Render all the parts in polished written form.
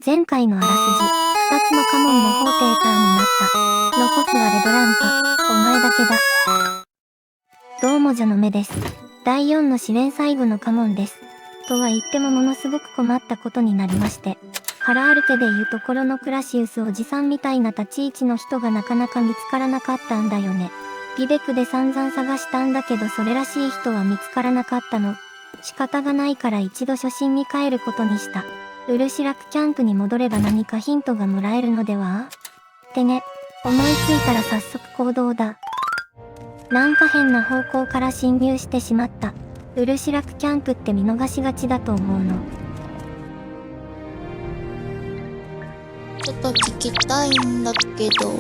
前回のあらすじ、二つのカモンの法廷ターンになった。残すはレドランか、お前だけだ。どうもじゃの目です。第4の試練最後のカモンです。とは言ってもものすごく困ったことになりまして。カラールテでいうところのクラシウスおじさんみたいな立ち位置の人がなかなか見つからなかったんだよね。リベクで散々探したんだけどそれらしい人は見つからなかったの。仕方がないから一度初心に帰ることにした。ウルシラクキャンプに戻れば何かヒントがもらえるのではってね。思いついたら早速行動だ。なんか変な方向から侵入してしまった。ウルシラクキャンプって見逃しがちだと思うの。ちょっと聞きたいんだけど、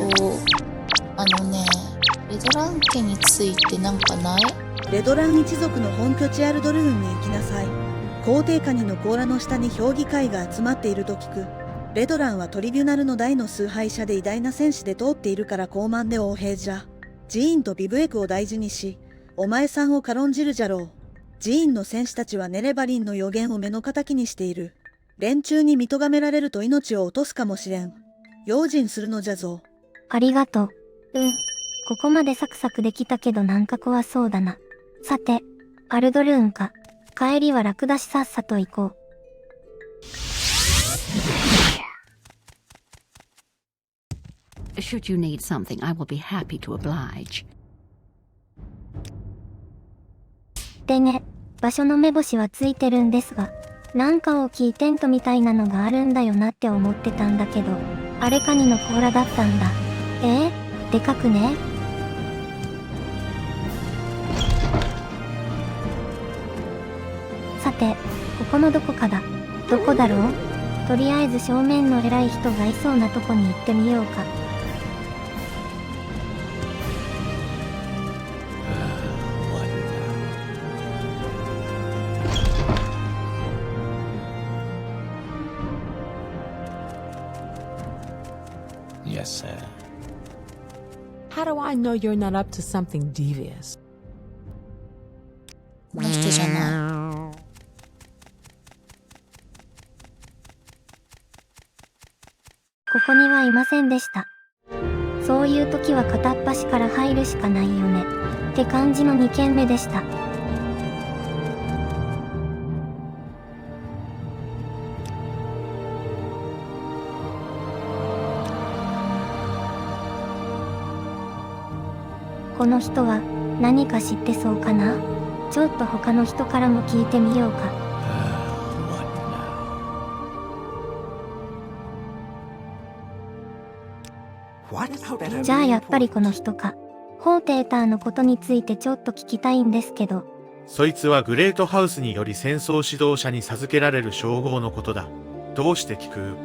レドラン家についてなんかない？レドラン一族の本拠地アルドルーンに行きなさい。皇帝カニの甲羅の下に評議会が集まっていると聞く。レドランはトリビュナルの大の崇拝者で偉大な戦士で通っているから高慢で横平じゃ。ジーンとビブエクを大事にし、お前さんを軽んじるじゃろう。ジーンの戦士たちはネレバリンの予言を目の敵にしている。連中に見とがめられると命を落とすかもしれん。用心するのじゃぞ。ありがとう。ここまでサクサクできたけどなんか怖そうだな。さて、アルドルーンか。帰りは楽だしさっさと行こう。Should you need something, I will be happy to oblige. でね、場所の目星はついてるんですが、なんか大きいテントみたいなのがあるんだよなって思ってたんだけど、あれカニの甲羅だったんだ。でかくね？さて、ここのどこかだ。どこだろう？とりあえず正面の偉い人がいそうなとこに行ってみようか。Yes, sir. How do I know you're not up to something devious? この人じゃない。ここにはいませんでした。そういう時は片っ端から入るしかないよね。って感じの2軒目でした。この人は何か知ってそうかな？ちょっと他の人からも聞いてみようか。じゃあやっぱりこの人か。ホーテーターのことについてちょっと聞きたいんですけど。そいつはグレートハウスにより戦争指導者に授けられる称号のことだ。どうして聞く？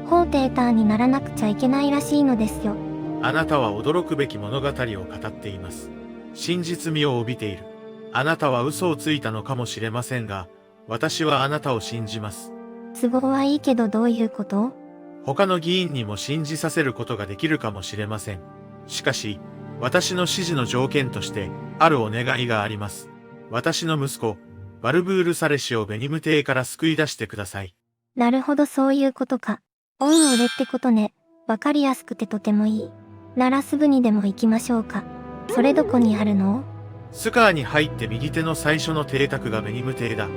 ホーテーターにならなくちゃいけないらしいのですよ。あなたは驚くべき物語を語っています。真実味を帯びている。あなたは嘘をついたのかもしれませんが、私はあなたを信じます。都合はいいけどどういうこと？他の議員にも信じさせることができるかもしれません。しかし、私の指示の条件として、あるお願いがあります。私の息子、バルブール・サレ氏をベニム邸から救い出してください。なるほどそういうことか。恩を売れってことね。わかりやすくてとてもいい。ならすぐにでも行きましょうか。それどこにあるの？スカーに入って右手の最初の邸宅がベニム邸だ。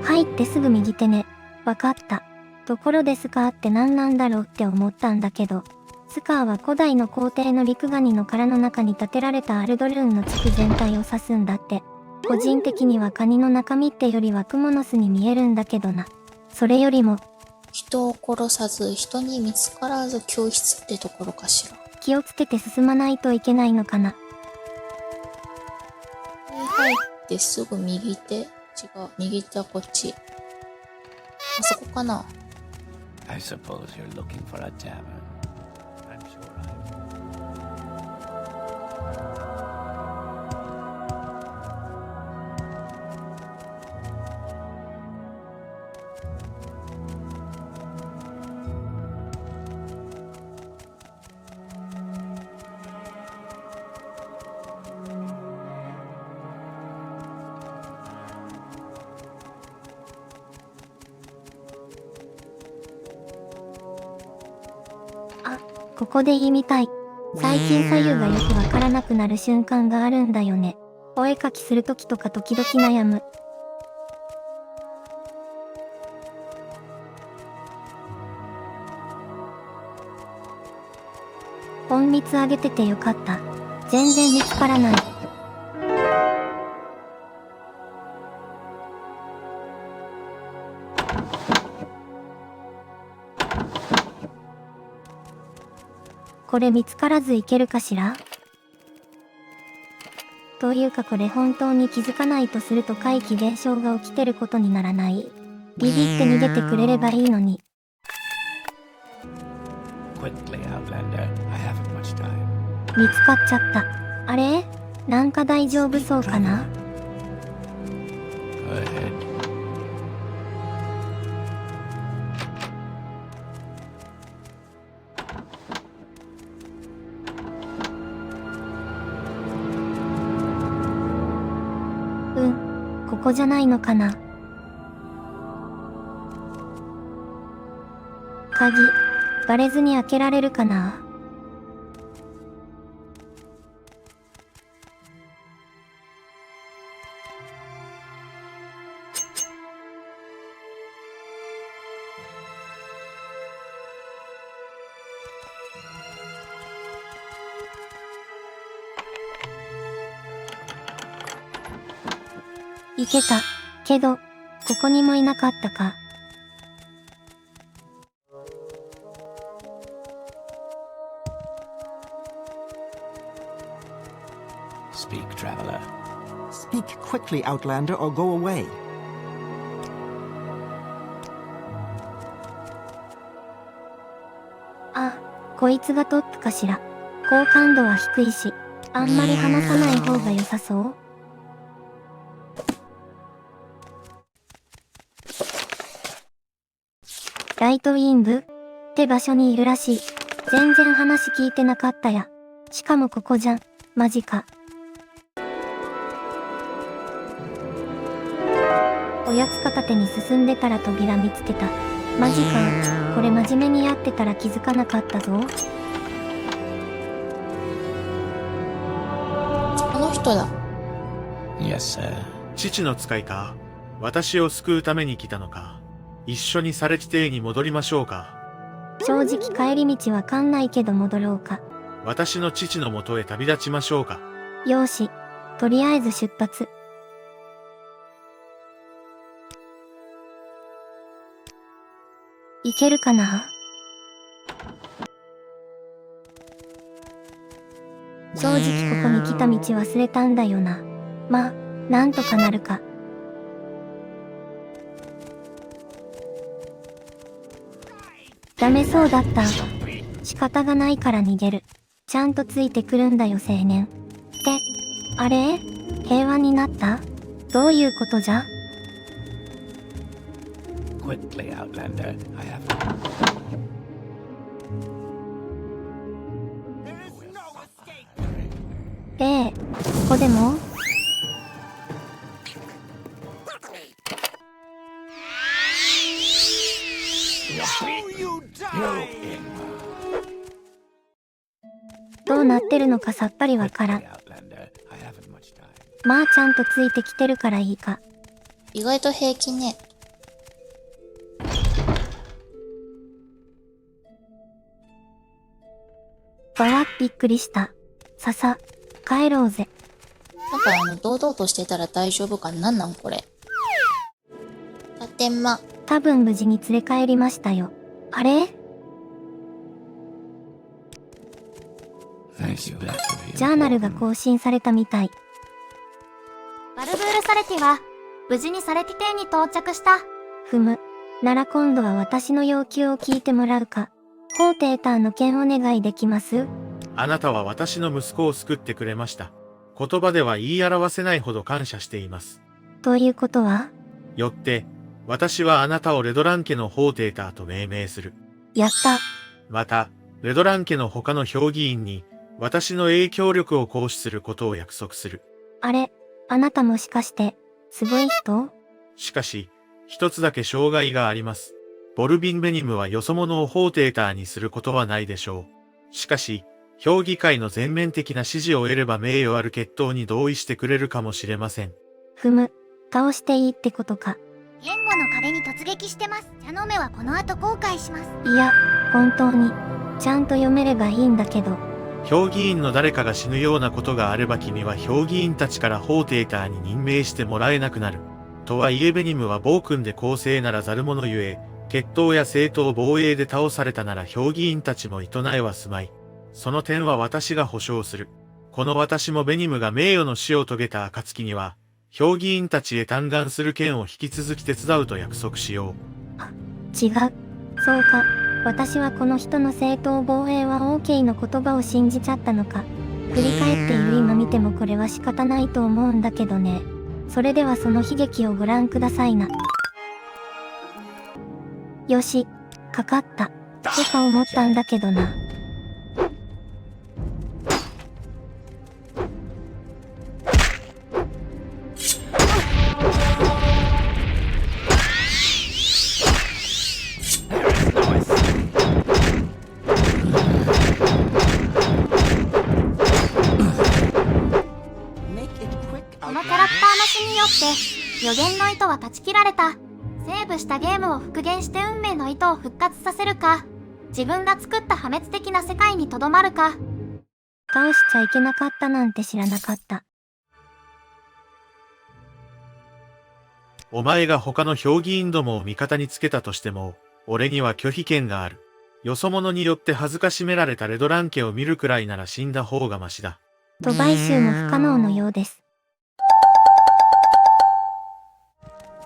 入ってすぐ右手ね。わかった。ところでスカーって何なんだろうって思ったんだけど、スカーは古代の皇帝の陸ガニの殻の中に建てられたアルドルーンの地区全体を指すんだって。個人的にはカニの中身ってよりはクモの巣に見えるんだけどな。それよりも、人を殺さず、人に見つからず教室ってところかしら。気をつけて進まないといけないのかな。入ってすぐ右手。違う、右手はこっち。あそこかな。I suppose you're looking for a tavern. I'm sure I... ここで言いみたい。最近左右がよくわからなくなる瞬間があるんだよね。お絵かきするときとか時々悩む。本蜜あげててよかった。全然見つからない。これ見つからずいけるかしら？というかこれ本当に気づかないとすると怪奇現象が起きてることにならない？ビビって逃げてくれればいいのに。Quickly, Outlander. I haven't much time. 見つかっちゃった。あれ？なんか大丈夫そうかな？ Go ahead. ここじゃないのかな。鍵、バレずに開けられるかな。いけた。けど、ここにもいなかったか。Speak, traveler. Speak quickly, Outlander, or go away. あ、こいつがトップかしら。好感度は低いし、あんまり話さない方が良さそう。ライトウィンブって場所にいるらしい。全然話聞いてなかったや。しかもここじゃん。マジか。おやつ片手に進んでたら扉見つけた。マジか。これ真面目にやってたら気づかなかったぞ。この人だ。Yes, sir. 父の使いか。私を救うために来たのか。一緒にサレティ邸に戻りましょうか。正直帰り道わかんないけど戻ろうか。私の父のもとへ旅立ちましょうか。よーし。とりあえず出発。いけるかな？正直ここに来た道忘れたんだよな。まあ、なんとかなるか。ダメそうだった。仕方がないから逃げる。ちゃんとついてくるんだよ青年。って、あれ？平和になった？どういうことじゃ？ Quickly, Outlander. I haven't. ここでも？どうなってるのかさっぱりわからん。 Outlander. I haven't much time. まあちゃんとついてきてるからいいか。意外と平気ね。わわっびっくりした。ささ、帰ろうぜ。なんか堂々としてたら大丈夫かな。なんなんこれ。たてま。多分無事に連れ帰りましたよ。あれ？ Thank you. ジャーナルが更新されたみたい。バルブール・サレティは無事にサレティ邸に到着した。ふむ。なら今度は私の要求を聞いてもらうか。ホーテーターの件お願いできます？あなたは私の息子を救ってくれました。言葉では言い表せないほど感謝しています。ということは？よって、私はあなたをレドラン家のホーテーターと命名する。やった。また、レドラン家の他の評議員に、私の影響力を行使することを約束する。あれ、あなたもしかして、すごい人？しかし、一つだけ障害があります。ボルビンベニムはよそ者をホーテーターにすることはないでしょう。しかし、評議会の全面的な支持を得れば名誉ある決闘に同意してくれるかもしれません。ふむ、倒していいってことか。言語の壁に突撃してます。茶の目はこの後後悔します。いや、本当に、ちゃんと読めればいいんだけど。評議員の誰かが死ぬようなことがあれば君は評議員たちから法廷ターに任命してもらえなくなる。とはいえベニムは暴君で公正ならざる者ゆえ、決闘や正当防衛で倒されたなら評議員たちも営えはすまい。その点は私が保証する。この私もベニムが名誉の死を遂げた暁には、評議員たちへ嘆願する件を引き続き手伝うと約束しよう。違う。そうか。私はこの人の正当防衛は OK の言葉を信じちゃったのか。振り返っている今見てもこれは仕方ないと思うんだけどね。それではその悲劇をご覧くださいな。よし、かかった。とか思ったんだけどな。このキャラクターの死によって予言の糸は断ち切られた。セーブしたゲームを復元して運命の糸を復活させるか、自分が作った破滅的な世界にとどまるか。倒しちゃいけなかったなんて知らなかった。お前が他の評議員どもを味方につけたとしても、俺には拒否権がある。よそ者によって恥ずかしめられたレドラン家を見るくらいなら死んだ方がマシだ。と買収も不可能のようです。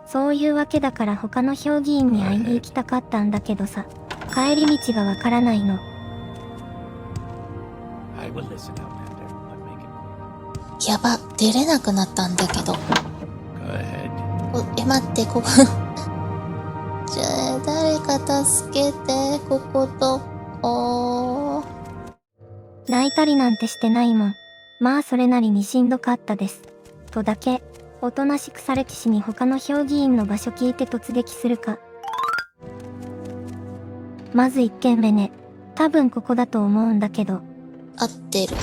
そういうわけだから他の評議員に会いに行きたかったんだけどさ、帰り道がわからないの。I will listen, Outlander, but make it quick. やば、出れなくなったんだけど。 Go ahead. 待って、ここ。じゃあ、誰か助けて、こことこ。泣いたりなんてしてないもん。まあそれなりにしんどかったです。とだけ、おとなしくされ騎士に他の評議員の場所聞いて突撃するか。まず1軒目ね。多分ここだと思うんだけど。合ってる。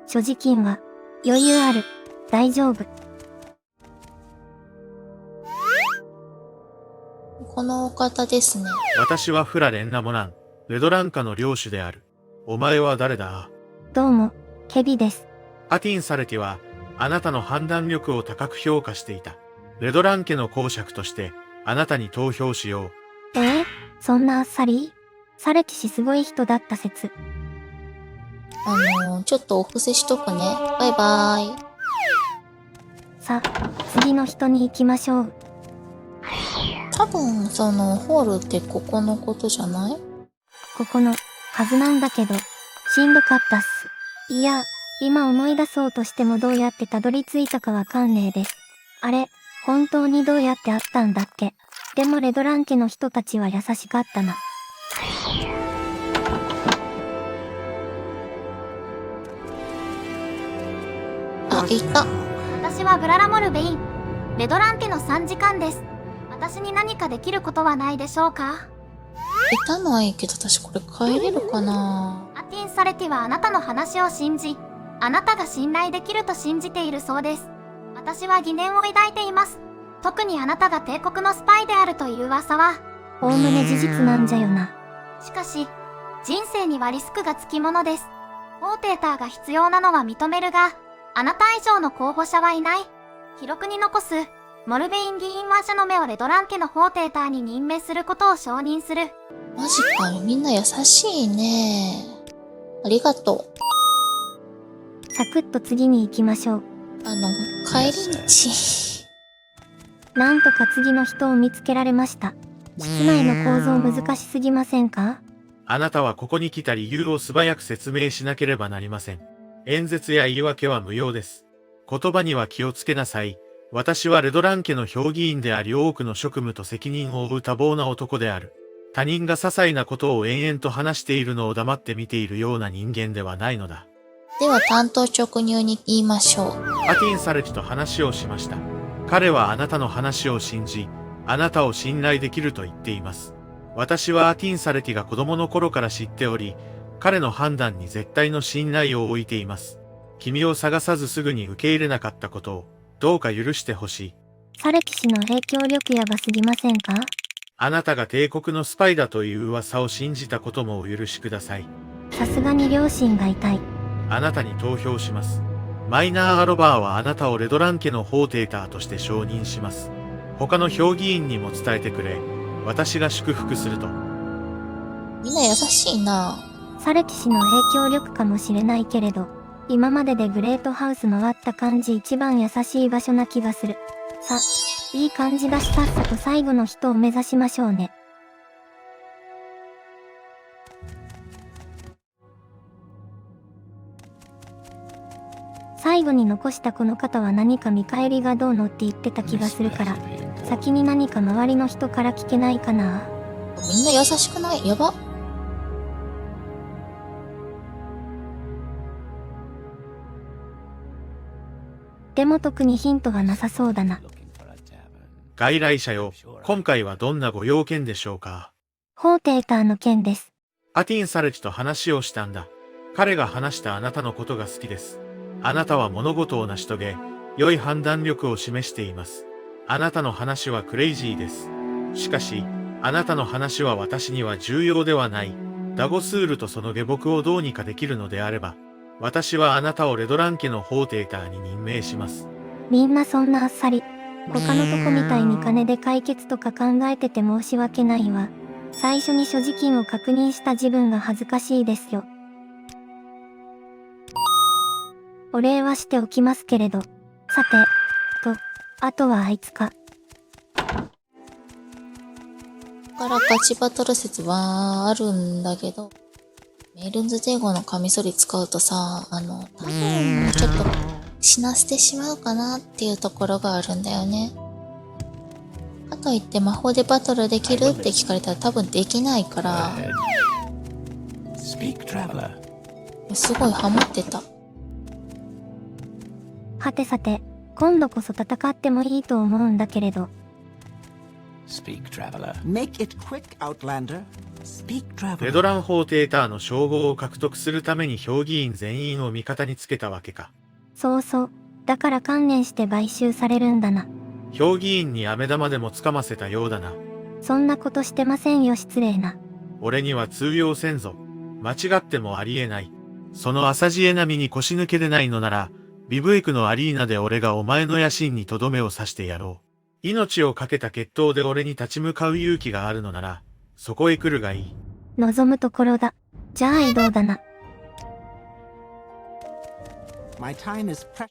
所持金は余裕ある。大丈夫。このお方ですね。私はフラレンナモナン、レドラン家の領主である。お前は誰だ？どうも、ケビです。アティン・サレティは、あなたの判断力を高く評価していた。レドラン家の公爵として、あなたに投票しよう。そんなあっさり？サレティ氏すごい人だった説。ちょっとお布施しとくね。バイバーイ。さあ、次の人に行きましょう。多分、その、ホールってここのことじゃない？ここの、はずなんだけど、しんどかったっす。いや、今思い出そうとしてもどうやってたどり着いたかわかんねえです。あれ、本当にどうやってあったんだっけ？でもレドラン家の人たちは優しかったな。あ、いた。私はグララモルベイン。レドラン家の参事官です。私に何かできることはないでしょうか？いたのはいいけど、私これ帰れるかな？アティン・サレティはあなたの話を信じ、あなたが信頼できると信じているそうです。私は疑念を抱いています。特にあなたが帝国のスパイであるという噂は、おおむね事実なんじゃよな。しかし、人生にはリスクがつきものです。フォーテーターが必要なのは認めるが、あなた以上の候補者はいない。記録に残す、モルベイン議員は社の目をレドラン家のフォーテーターに任命することを承認する。マジかよ、みんな優しいね。ありがとう。サクッと次に行きましょう。帰り道。なんとか次の人を見つけられました。室内の構造難しすぎませんか？あなたはここに来た理由を素早く説明しなければなりません。演説や言い訳は無用です。言葉には気をつけなさい。私はレドラン家の評議員であり多くの職務と責任を負う多忙な男である。他人が些細なことを延々と話しているのを黙って見ているような人間ではないのだ。では単刀直入に言いましょう。アティン・サレティと話をしました。彼はあなたの話を信じ、あなたを信頼できると言っています。私はアティン・サレティが子供の頃から知っており、彼の判断に絶対の信頼を置いています。君を探さずすぐに受け入れなかったことを、どうか許してほしい。サレキ氏の影響力やばすぎませんか？あなたが帝国のスパイだという噂を信じたこともお許しください。さすがに両親が痛い。あなたに投票します。マイナー・アロバーはあなたをレドラン家のホーテーターとして承認します。他の評議員にも伝えてくれ。私が祝福すると。みんな優しいな。サレキ氏の影響力かもしれないけれど、今まででグレートハウス回った感じ一番優しい場所な気がする。さ、いい感じだしさっさと最後の人を目指しましょうね。最後に残したこの方は何か見返りがどうのって言ってた気がするから、先に何か周りの人から聞けないかな。みんな優しくない？やば。でも特にヒントがなさそうだな。外来者よ、今回はどんなご用件でしょうか？ホーテーターの件です。アティン・サレティと話をしたんだ。彼が話したあなたのことが好きです。あなたは物事を成し遂げ、良い判断力を示しています。あなたの話はクレイジーです。しかし、あなたの話は私には重要ではない。ダゴスールとその下僕をどうにかできるのであれば、私はあなたをレドラン家のホーテーターに任命します。みんなそんなあっさり。他のとこみたいに金で解決とか考えてて申し訳ないわ。最初に所持金を確認した自分が恥ずかしいですよ。お礼はしておきますけれど。さて、あとはあいつか。からガチバトル説はあるんだけど、メルンズ帝国のカミソリ使うとさ、多分ちょっと死なせてしまうかなっていうところがあるんだよね。かといって魔法でバトルできるって聞かれたら多分できないから、Speak, traveler. すごいハマってた。はてさて、今度こそ戦ってもいいと思うんだけれど。Speak, traveler. Make it quick, Outlander. Speak, レ traveler. ドランホーテーターの称号を獲得するために評議員全員を味方につけたわけか。そうそう。だから観念して買収されるんだな。評議員に飴玉でもつかませたようだな。そんなことしてませんよ、失礼な。俺には通用せんぞ。間違ってもありえない。その朝知恵並みに腰抜けでないのなら、ビブエクのアリーナで俺がお前の野心にとどめを刺してやろう。命をかけた決闘で俺に立ち向かう勇気があるのなら、そこへ来るがいい。望むところだ。じゃあ移動だな。My time is precious.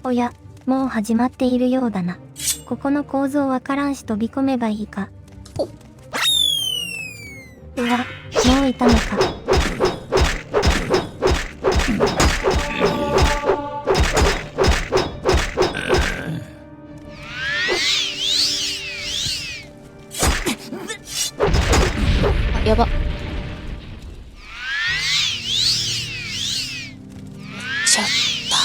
おや、もう始まっているようだな。ここの構造わからんし飛び込めばいいか。うわ、もういたのか。やば。ちゃった。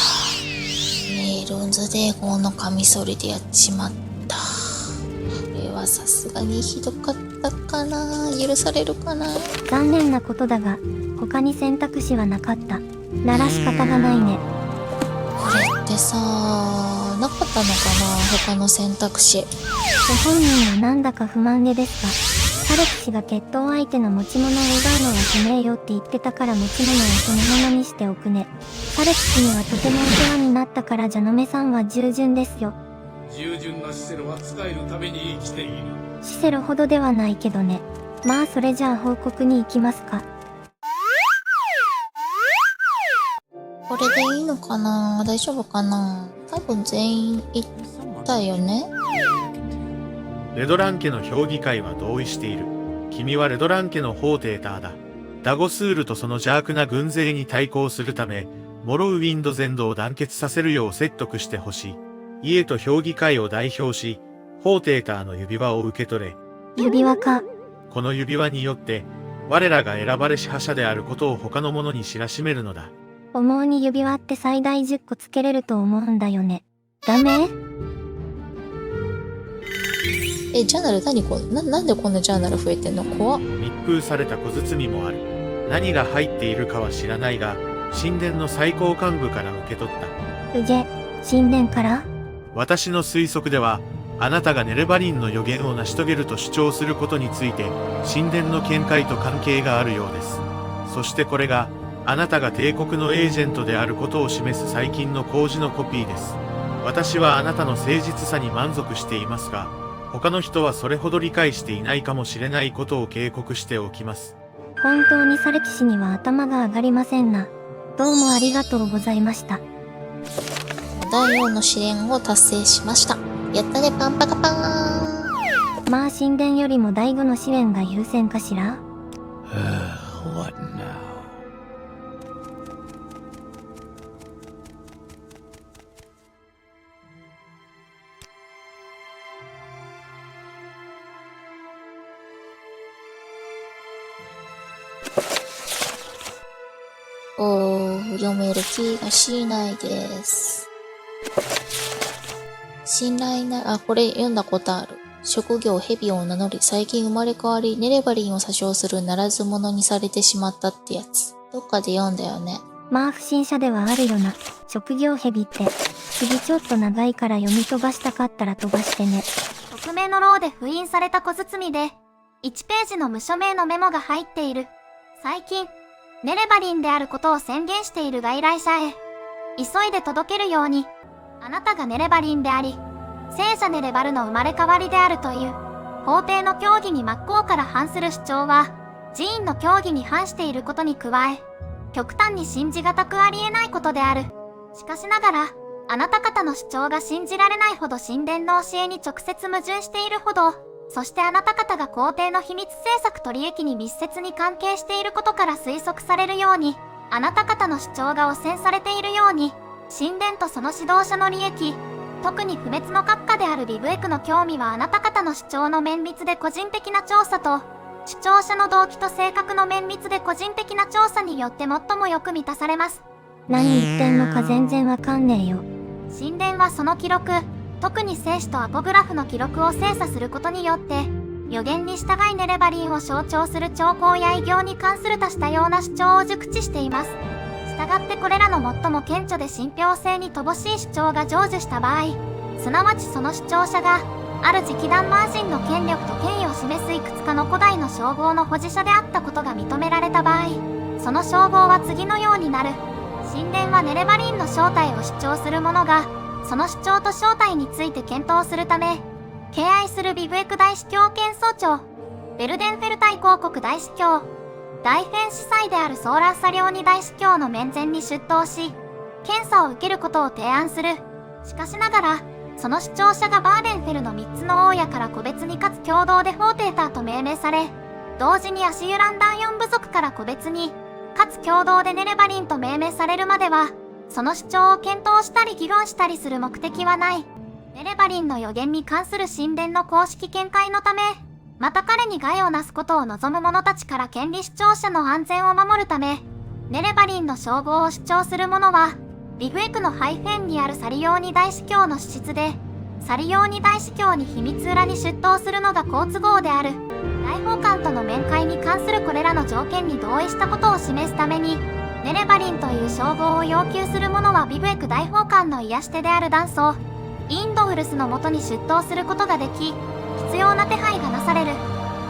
メルンズ帝国のカミソリでやっちまった。これはさすがにひどかったかな。許されるかな。残念なことだが、他に選択肢はなかった。なら仕方がないね。これってさ、なかったのかな、他の選択肢。ご本人はなんだか不満げですが、サレキ氏が決闘相手の持ち物を奪うのはしねえよって言ってたから持ち物をそのままにしておくね。サレキ氏にはとてもお世話になったからジャノメさんは従順ですよ。従順なシセロは使えるために生きている。シセロほどではないけどね。まあそれじゃあ報告に行きますか。これでいいのかな、大丈夫かな。多分全員行ったよね。レドラン家の評議会は同意している。君はレドラン家のホーテーターだ。ダゴスールとその邪悪な軍勢に対抗するため、モロウィンド全土を団結させるよう説得してほしい。家と評議会を代表し、ホーテーターの指輪を受け取れ。指輪か。この指輪によって、我らが選ばれし覇者であることを他の者に知らしめるのだ。思うに指輪って最大10個つけれると思うんだよね。ダメ？ジャーナル何これなんでこんなジャーナル増えてんの？怖っ。密封された小包もある。何が入っているかは知らないが、神殿の最高幹部から受け取った。うげ、神殿から？私の推測では、あなたがネレバリンの予言を成し遂げると主張することについて、神殿の見解と関係があるようです。そしてこれが、あなたが帝国のエージェントであることを示す最近の公示のコピーです。私はあなたの誠実さに満足していますが、他の人はそれほど理解していないかもしれないことを警告しておきます。本当にサレ騎士には頭が上がりませんな。どうもありがとうございました。第4の試練を達成しました。やったね、パンパカパーン。まあ神殿よりも第5の試練が優先かしら？ What now? 読める気がしないです。信頼な、これ読んだことある。職業ヘビを名乗り、最近生まれ変わり、ネレバリンを詐称するならず者にされてしまったってやつ。どっかで読んだよね。まあ不審者ではあるよな。職業ヘビって。次ちょっと長いから読み飛ばしたかったら飛ばしてね。匿名の牢で封印された小包で、1ページの無署名のメモが入っている。最近、ネレバリンであることを宣言している外来者へ、急いで届けるように、あなたがネレバリンであり、聖者ネレバルの生まれ変わりであるという、法廷の教義に真っ向から反する主張は、寺院の教義に反していることに加え、極端に信じがたくありえないことである。しかしながら、あなた方の主張が信じられないほど神殿の教えに直接矛盾しているほど、そしてあなた方が皇帝の秘密政策取り行きに密接に関係していることから推測されるように、あなた方の主張が汚染されているように、神殿とその指導者の利益、特に不滅の閣下であるビブエクの興味はあなた方の主張の綿密で個人的な調査と、主張者の動機と性格の綿密で個人的な調査によって最もよく満たされます。何言ってんのか全然わかんねえよ。神殿はその記録、特に聖史とアポグラフの記録を精査することによって、予言に従いネレバリンを象徴する兆候や異形に関する多種多様な主張を熟知しています。従ってこれらの最も顕著で信憑性に乏しい主張が成就した場合、すなわちその主張者が、ある直弾マージンの権力と権威を示すいくつかの古代の称号の保持者であったことが認められた場合、その称号は次のようになる。神殿はネレバリンの正体を主張する者が、その主張と正体について検討するため、敬愛するビブエク大司教検総長、ベルデンフェル大公国大司教、大フェン司祭であるソーラーサリオニ大司教の面前に出頭し、検査を受けることを提案する。しかしながら、その主張者がバーデンフェルの3つの王爺から個別にかつ共同でフォーテーターと命名され、同時にアシユランダン4部族から個別に、かつ共同でネレバリンと命名されるまでは、その主張を検討したり議論したりする目的はない。ネレバリンの予言に関する神殿の公式見解のため、また彼に害をなすことを望む者たちから権利主張者の安全を守るため、ネレバリンの称号を主張する者は、ビブエクのハイフェンにあるサリオーニ大司教の資質で、サリオーニ大司教に秘密裏に出頭するのが好都合である。大法官との面会に関するこれらの条件に同意したことを示すために、ネレバリンという称号を要求する者はビブエク大法官の癒し手であるダンソー、インドウルスのもとに出頭することができ、必要な手配がなされる。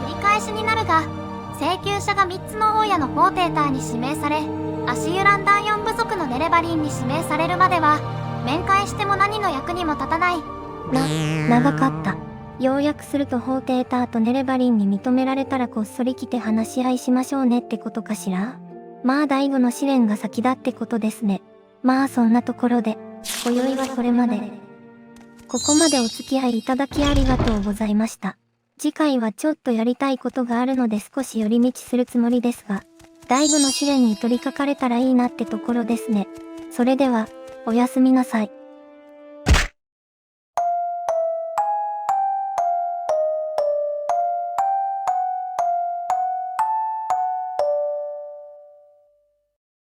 繰り返しになるが、請求者が3つの王爺のフォーテーターに指名され、アシユランダン4部族のネレバリンに指名されるまでは、面会しても何の役にも立たない。長かった。要約するとフォーテーターとネレバリンに認められたらこっそり来て話し合いしましょうねってことかしら。まあ第5の試練が先だってことですね。まあそんなところで、今宵はこれまで。ここまでお付き合いいただきありがとうございました。次回はちょっとやりたいことがあるので少し寄り道するつもりですが、第5の試練に取り掛かれたらいいなってところですね。それでは、おやすみなさい。